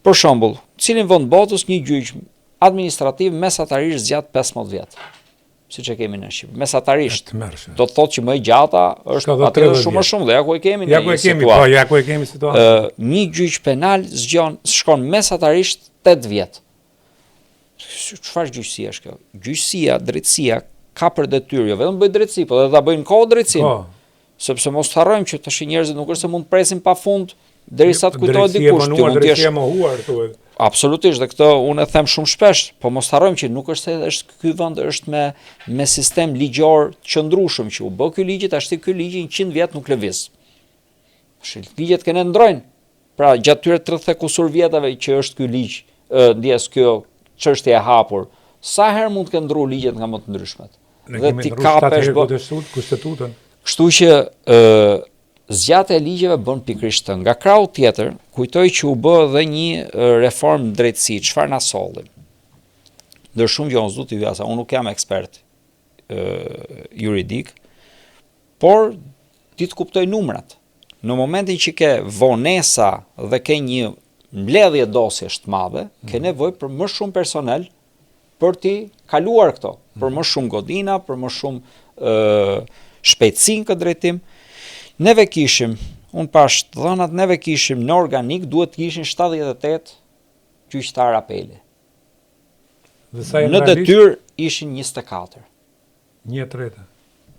Për shembull, cilin vend botës një gjyq administrativ mesatarisht zgjat 15 vjet. Siç e kemi në Shqipëri. Mesatarisht. Do të thotë që më e gjata është atëherë shumë më shumë dhe ja ku e kemi ne. Ja ku e kemi situatën. Një gjyq penal shkon mesatarisht 8 vjet. Çfarë gjyqësia është kjo? Gjyqësia, drejtësia ka për detyrë, jo vetëm bëj drejtësi, por edhe ta bëjnë kohë drejtësinë. Sepse mos harrojmë që tash njerëzit nuk është se mund të presin pafund derisa të kujtohet dikush. Drejtësia mohuar thuhet. Absolutisht, dhe këtë unë e them shumë shpesh, po mos harrojmë që nuk është se është ky vend është me sistem ligjor qëndrueshëm që u bë ky ligj, tash ky ligj 100 vjet nuk lëviz. Ligjet kanë ndrojnë. Pra gjatë tyre 30 kusur vjetave që është ky ligj, ndjes kjo çështje e hapur, sa herë mund të kenë ndruar ligjet nga më të ndryshmet. Dhe ti kapesh kushtetutën. Kështu që zgjatja e ligjeve bën pikërisht të. Nga krau tjetër, kujtoj që u bë edhe një reformë drejtësi, çfarë na solli. Ndër shumë gjë unë t'ju jasa, unë nuk jam ekspert juridik, por ti të kuptoj numrat. Në momentin që ke vonesa dhe ke një mbledhje dosjesh të madhe, ke nevojë për më shumë personel për t'i kaluar këto, për më shumë godina, për më shumë shpejtësi në këtë drejtim. Neve kishim, unë pash të dhënat, neve kishim në organik, duhet të kishin 78 gjyqtar apeli. Në detyrë ishin 24. 1/3.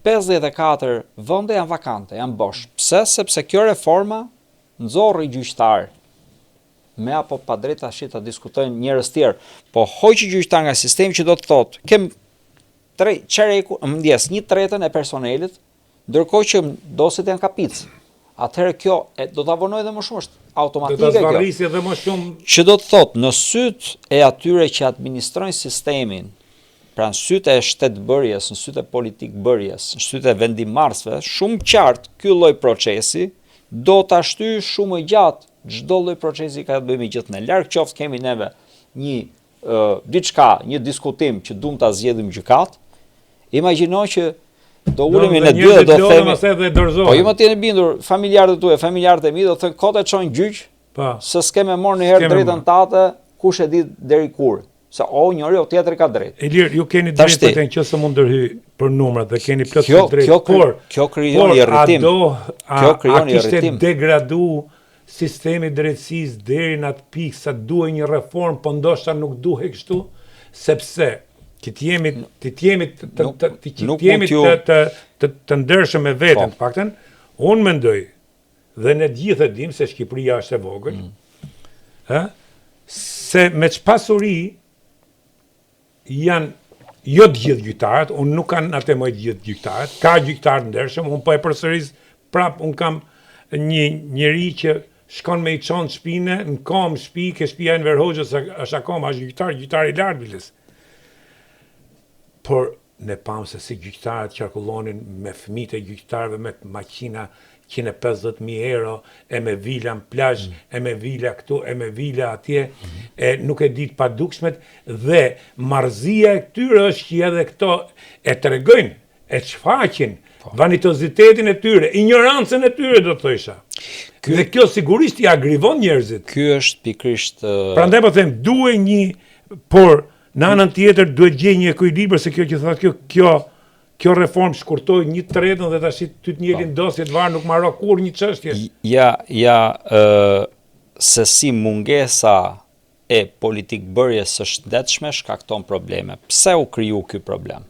54 vende janë vakante, janë bosh. Pse? Sepse kjo reforma nxorri gjyqtar. Me apo pa drejt tash ta diskutojnë njerëz tjerë, po hoqi gjyqtar nga sistemi që do të thotë, kem 1/3 e personelit, ndërkohë që dosjet janë kapic. Atëherë kjo do ta vonojë edhe më shumë, është automatike kjo. Do ta zvarrisë edhe më shumë. Që do të thotë në syt e atyre që administrojnë sistemin, pra në syt e shtetbërjes, në syt e politikbërjes, në syt e vendimarrësve, shumë qartë ky lloj procesi do ta shtyjë shumë më gjatë çdo lloj procesi ka të bëjë me gjithë ne. Larg qoftë kemi neve një diçka, një diskutim që duam ta zgjedhim gjykat. Imagjino që do ulemi në dy dhe do themi, po ju më t'jeni bindur, familjarët tuaj, familjarët e mi do thënë kote çojnë gjyq, se s'kemë marrë një herë drejtën tate, kush e di deri kur. Se njëri o tjetri ka drejt. Elir, ju keni drejt për të në qëse mund ndërhy për numrat dhe keni plot drejt. Kjo krijon irritim. A kishte degradu sistemi drejtësisë deri në atë pikë sa duhet një reformë, po ndoshta nuk duhet kështu, sepse që t'jemi të ndershëm me veten, paktën, unë mendoj, dhe ne gjithë e dim se Shqipëria është e vogël, se me çpasuri janë jo të gjithë gjyqtarët, unë nuk kanë atë më të gjithë gjyqtarët, ka gjyqtarë ndershëm, unë po e përsëris prap, unë kam një njeri që shkon me i çonë shpine, në kam shtëpi, ke shtëpia në Verhoxhës, është akoma, është gjyqtar i lartë biles. Por ne pamë se si gjyqtarët qarkullonin me fëmijët e gjyqtarëve me makina 150.000 euro, e me vila në plazh, e me vila këtu, e me vila atje, e nuk e ditë pa dukshmet, dhe marrëzia e këtyre është që edhe këto e tregojnë, e shfaqin vanitozitetin e tyre, ignorancën e tyre do të thosha. Dhe kjo sigurisht i agrivon njerëzit. Ky është pikërisht prandaj po them, duhet një, por në anën tjetër duhet gjej një ekuilibër, se kjo që thotë kjo reformë shkurtoi 1/3 dhe tash ty të njelin dosjet varë nuk marrë kur një çështje. Se si mungesa e politikbërjes së shëndetshme shkakton probleme. Pse u kriju ky problem?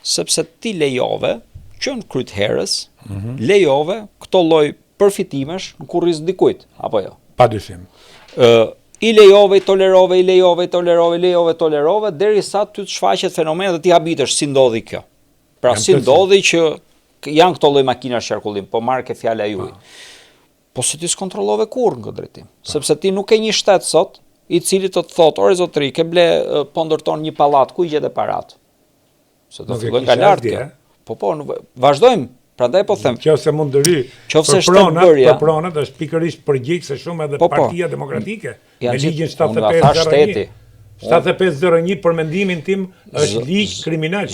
Sepse ti lejove që në kryt herës, lejove këto lloj përfitimesh në kurriz dikujt, apo jo? Padyshim. I lejove, i tolerove, derisa ty të shfaqet fenomenet dhe ti habitesh si ndodhi kjo. Pra si ndodhi që janë këto lloj makinash qarkullim, po marrë ke fjala juaj. Po se ti s'kontrollove kurrë në këtë drejtim. Sepse ti nuk ke një shtet sot, i cili të thotë, ore zotëri, ke ble po ndërton një pallat, ku i gjetë parat? Se do fillojnë nga lart kjo. Po, vazhdojmë. Prandaj po them. Nëse mund të ry. Për pronat është pikërisht përgjegjëse shumë edhe Partia Demokratike me ligjin 7501. 7501 për mendimin tim është ligj kriminal.